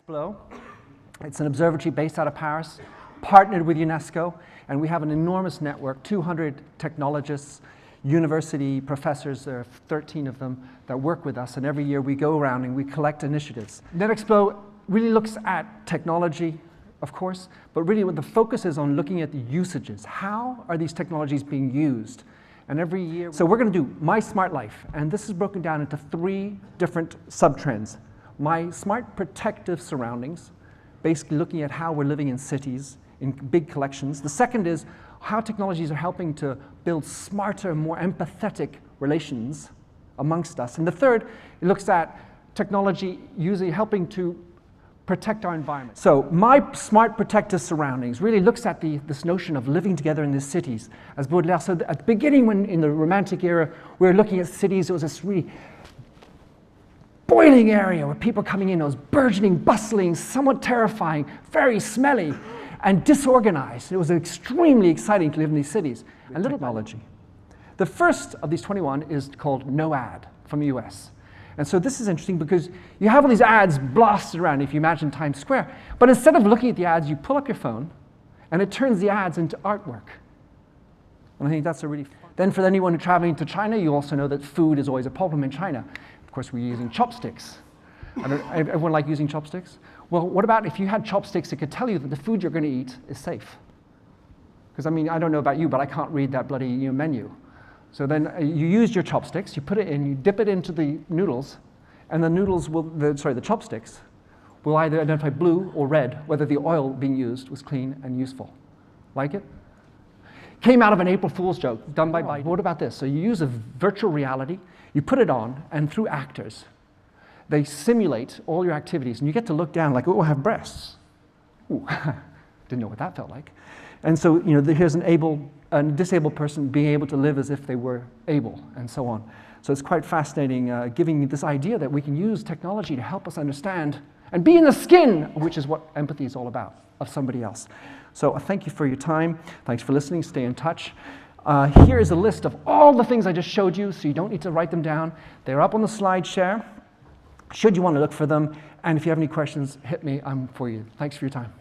Netexplo. It's an observatory based out of Paris, partnered with UNESCO, and we have an enormous network, 200 technologists, university professors, there are 13 of them that work with us, and every year we go around and we collect initiatives. Netexplo really looks at technology, of course, but really what the focus is on looking at the usages. How are these technologies being used? And every year, so we're going to do My Smart Life, and this is broken down into 3 different sub-trends. My smart protective surroundings, basically looking at how we're living in cities, in big collections. The second is how technologies are helping to build smarter, more empathetic relations amongst us. And the third, it looks at technology usually helping to protect our environment. So My Smart Protective Surroundings really looks at this notion of living together in the cities. As Baudelaire said, at the beginning, when in the Romantic era, we were looking at cities, it was this really boiling area where people coming in, it was burgeoning, bustling, somewhat terrifying, very smelly, and disorganized. It was extremely exciting to live in these cities. And little technology. The first of these 21 is called No Ad from the US. And so this is interesting because you have all these ads blasted around, if you imagine Times Square. But instead of looking at the ads, you pull up your phone, and it turns the ads into artwork. And I think that's a really fun. Then for anyone traveling to China, you also know that food is always a problem in China. Of course, we're using chopsticks. Everyone like using chopsticks? Well, what about if you had chopsticks that could tell you that the food you're going to eat is safe? Because I mean, I don't know about you, but I can't read that bloody menu. So then you use your chopsticks, you put it in, you dip it into the noodles, and the noodles will, the chopsticks will either identify blue or red, whether the oil being used was clean and useful. Like it? Came out of an April Fool's joke done by Biden. What about this? So you use a virtual reality, you put it on, and through actors, they simulate all your activities, and you get to look down like, oh, I have breasts. Ooh, didn't know what that felt like. And so, here's a disabled person being able to live as if they were able, and so on. So it's quite fascinating, giving this idea that we can use technology to help us understand and be in the skin, which is what empathy is all about, of somebody else. So thank you for your time. Thanks for listening. Stay in touch. Here is a list of all the things I just showed you, so you don't need to write them down. They're up on the slide share, should you want to look for them. And if you have any questions, hit me. I'm for you. Thanks for your time.